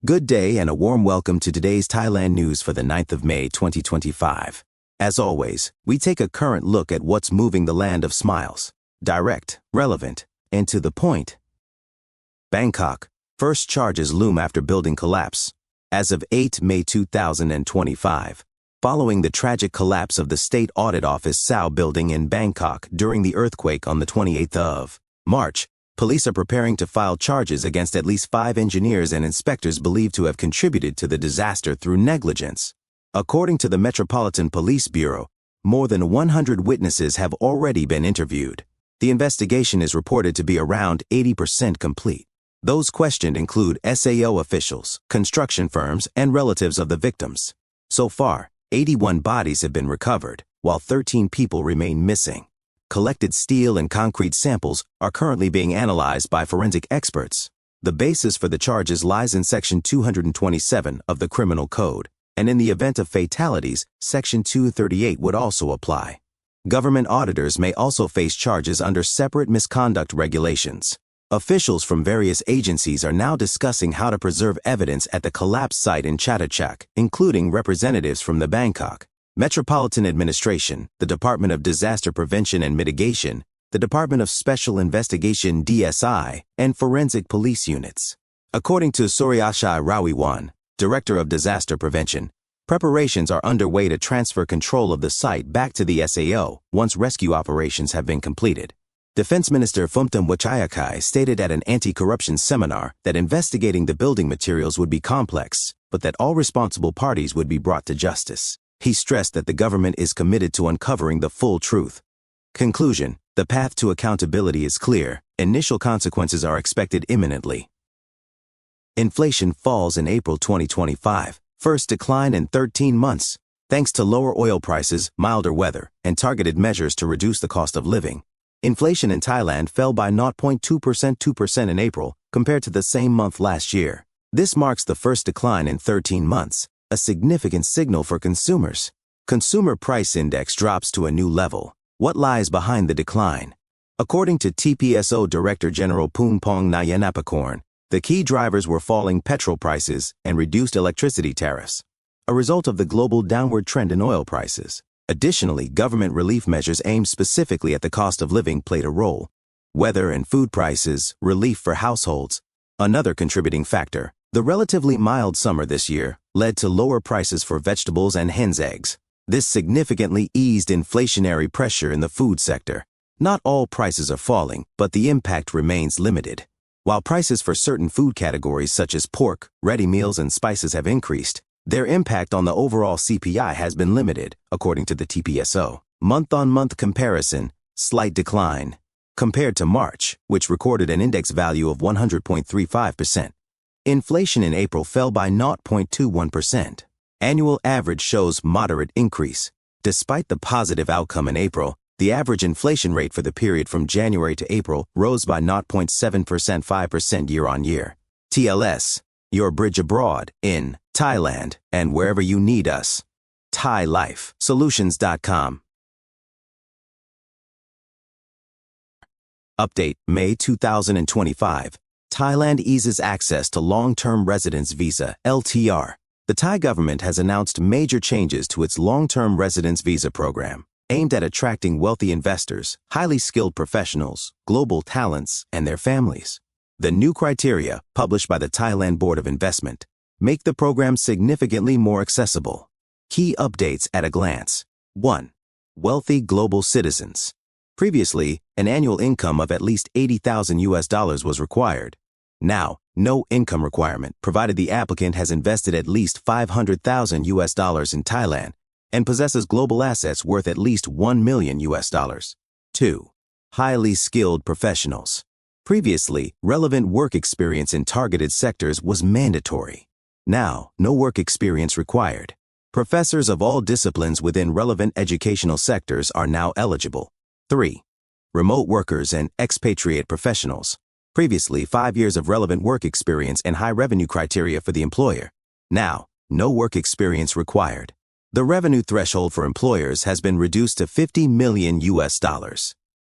Good day and a warm welcome to today's Thailand news for the 9th of May 2025. As always, we take a current look at what's moving the land of smiles. Direct, relevant, and to the point. Bangkok. First charges loom after building collapse. As of 8 May 2025, following the tragic collapse of the State Audit Office SAO building in Bangkok during the earthquake on the 28th of March, police are preparing to file charges against at least 5 engineers and inspectors believed to have contributed to the disaster through negligence. According to the Metropolitan Police Bureau, more than 100 witnesses have already been interviewed. The investigation is reported to be around 80% complete. Those questioned include SAO officials, construction firms, and relatives of the victims. So far, 81 bodies have been recovered, while 13 people remain missing. Collected steel and concrete samples are currently being analyzed by forensic experts. The basis for the charges lies in Section 227 of the Criminal Code, and in the event of fatalities, Section 238 would also apply. Government auditors may also face charges under separate misconduct regulations. Officials from various agencies are now discussing how to preserve evidence at the collapse site in Chatuchak, including representatives from the Bangkok Metropolitan Administration, the Department of Disaster Prevention and Mitigation, the Department of Special Investigation DSI, and forensic police units. According to Suryashai Rawiwan, Director of Disaster Prevention, preparations are underway to transfer control of the site back to the SAO once rescue operations have been completed. Defense Minister Phumtham Wachayakai stated at an anti-corruption seminar that investigating the building materials would be complex, but that all responsible parties would be brought to justice. He stressed that the government is committed to uncovering the full truth. Conclusion: the path to accountability is clear. Initial consequences are expected imminently. Inflation falls in April 2025, first decline in 13 months, thanks to lower oil prices, milder weather, and targeted measures to reduce the cost of living. Inflation in Thailand fell by 0.2% in April compared to the same month last year. This marks the first decline in 13 months. A significant signal for consumers. Consumer Price Index drops to a new level. What lies behind the decline? According to TPSO Director General Poonpong Nayanapakorn, the key drivers were falling petrol prices and reduced electricity tariffs, a result of the global downward trend in oil prices. Additionally, government relief measures aimed specifically at the cost of living played a role. Weather and food prices, relief for households. Another contributing factor, the relatively mild summer this year, led to lower prices for vegetables and hen's eggs. This significantly eased inflationary pressure in the food sector. Not all prices are falling, but the impact remains limited. While prices for certain food categories such as pork, ready meals, and spices have increased, their impact on the overall CPI has been limited, according to the TPSO. Month-on-month comparison, slight decline. Compared to March, which recorded an index value of 100.35%. Inflation in April fell by 0.21%. Annual average shows moderate increase. Despite the positive outcome in April, the average inflation rate for the period from January to April rose by 0.7% year-on-year. TLS, your bridge abroad, in Thailand, and wherever you need us. ThaiLifeSolutions.com. Update, May 2025. Thailand eases access to long-term residence visa, LTR. The Thai government has announced major changes to its long-term residence visa program, aimed at attracting wealthy investors, highly skilled professionals, global talents, and their families. The new criteria, published by the Thailand Board of Investment, make the program significantly more accessible. Key updates at a glance. 1. Wealthy global citizens. Previously, an annual income of at least $80,000 was required. Now, no income requirement, provided the applicant has invested at least $500,000 in Thailand and possesses global assets worth at least $1 million. 2. Highly skilled professionals. Previously, relevant work experience in targeted sectors was mandatory. Now, no work experience required. Professors of all disciplines within relevant educational sectors are now eligible. 3. Remote workers and expatriate professionals. Previously, 5 years of relevant work experience and high revenue criteria for the employer. Now, no work experience required. The revenue threshold for employers has been reduced to $50 million.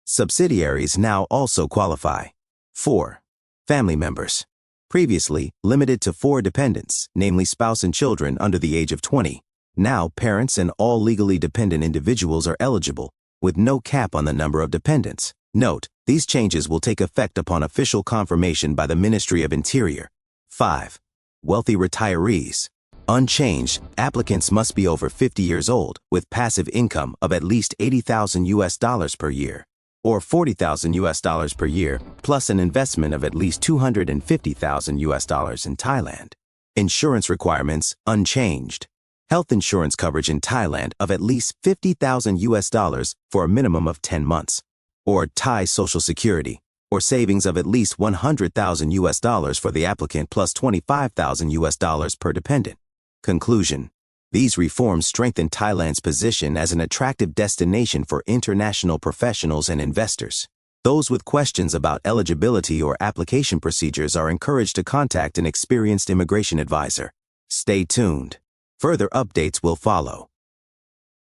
Subsidiaries now also qualify. 4. Family members. Previously, limited to 4 dependents, namely spouse and children under the age of 20. Now, parents and all legally dependent individuals are eligible, with no cap on the number of dependents. Note, these changes will take effect upon official confirmation by the Ministry of Interior. 5. Wealthy retirees. Unchanged, applicants must be over 50 years old with passive income of at least $80,000 per year, or $40,000 per year, plus an investment of at least $250,000 in Thailand. Insurance requirements unchanged. Health insurance coverage in Thailand of at least $50,000 for a minimum of 10 months, or Thai Social Security, or savings of at least $100,000 for the applicant plus $25,000 per dependent. Conclusion. These reforms strengthen Thailand's position as an attractive destination for international professionals and investors. Those with questions about eligibility or application procedures are encouraged to contact an experienced immigration advisor. Stay tuned. Further updates will follow.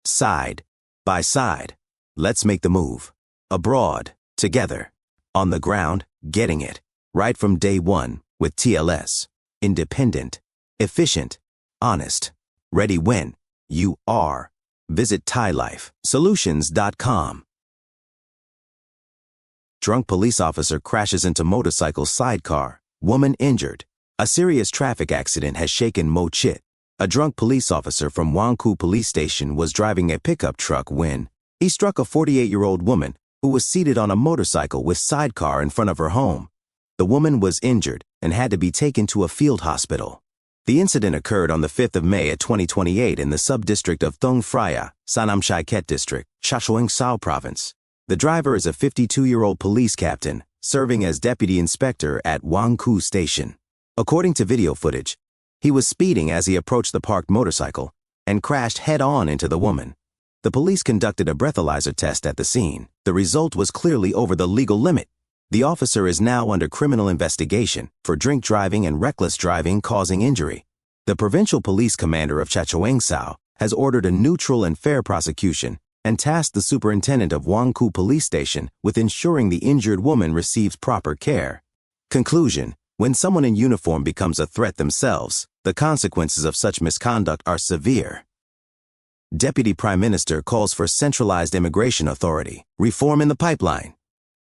Side by side. Let's make the move. Abroad, together. On the ground, getting it. Right from day one, with TLS. Independent. Efficient. Honest. Ready when you are. Visit ThaiLifeSolutions.com. Drunk police officer crashes into motorcycle sidecar. Woman injured. A serious traffic accident has shaken Mo Chit. A drunk police officer from Wangku Police Station was driving a pickup truck when he struck a 48-year-old woman who was seated on a motorcycle with sidecar in front of her home. The woman was injured and had to be taken to a field hospital. The incident occurred on the 5th of May 2028 in the sub-district of Thong Phraya, Sanam Chaiket District, Chachoengsao Sao Province. The driver is a 52-year-old police captain, serving as deputy inspector at Wangku Station. According to video footage, he was speeding as he approached the parked motorcycle and crashed head-on into the woman. The police conducted a breathalyzer test at the scene. The result was clearly over the legal limit. The officer is now under criminal investigation for drink driving and reckless driving causing injury. The provincial police commander of Chachoengsao has ordered a neutral and fair prosecution and tasked the superintendent of Wangku Police Station with ensuring the injured woman receives proper care. Conclusion. When someone in uniform becomes a threat themselves, the consequences of such misconduct are severe. Deputy Prime Minister calls for centralized immigration authority. Reform in the pipeline.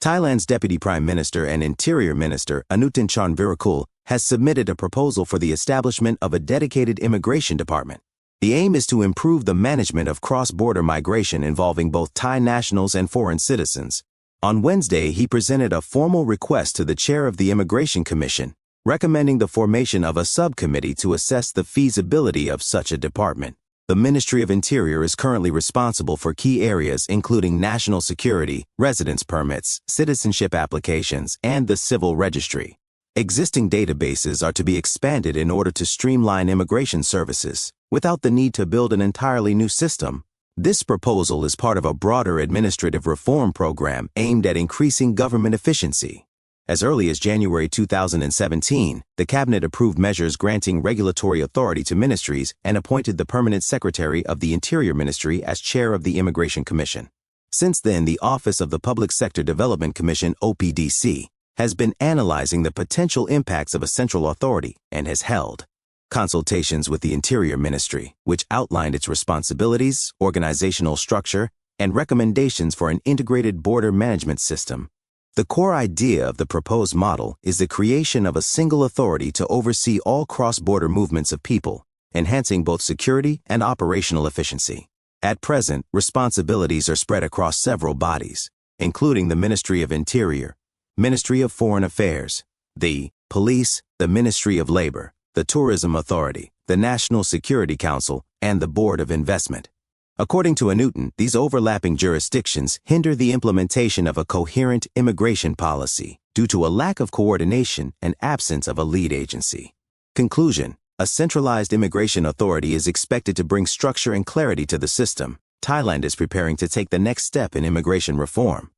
Thailand's Deputy Prime Minister and Interior Minister Anutin Charnvirakul has submitted a proposal for the establishment of a dedicated immigration department. The aim is to improve the management of cross-border migration involving both Thai nationals and foreign citizens. On Wednesday, he presented a formal request to the chair of the Immigration Commission, recommending the formation of a subcommittee to assess the feasibility of such a department. The Ministry of Interior is currently responsible for key areas including national security, residence permits, citizenship applications, and the civil registry. Existing databases are to be expanded in order to streamline immigration services, without the need to build an entirely new system. This proposal is part of a broader administrative reform program aimed at increasing government efficiency. As early as January 2017, the Cabinet approved measures granting regulatory authority to ministries and appointed the Permanent Secretary of the Interior Ministry as chair of the Immigration Commission. Since then, the Office of the Public Sector Development Commission (OPDC) has been analyzing the potential impacts of a central authority and has held consultations with the Interior Ministry, which outlined its responsibilities, organizational structure, and recommendations for an integrated border management system. The core idea of the proposed model is the creation of a single authority to oversee all cross-border movements of people, enhancing both security and operational efficiency. At present, responsibilities are spread across several bodies, including the Ministry of Interior, Ministry of Foreign Affairs, the Police, the Ministry of Labor, the Tourism Authority, the National Security Council, and the Board of Investment. According to Anutin, these overlapping jurisdictions hinder the implementation of a coherent immigration policy due to a lack of coordination and absence of a lead agency. Conclusion. A centralized immigration authority is expected to bring structure and clarity to the system. Thailand is preparing to take the next step in immigration reform.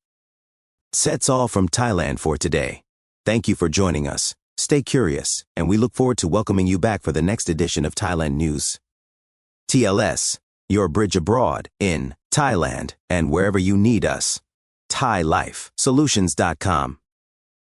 That's all from Thailand for today. Thank you for joining us. Stay curious, and we look forward to welcoming you back for the next edition of Thailand News. TLS. Your bridge abroad, in Thailand, and wherever you need us. ThaiLifeSolutions.com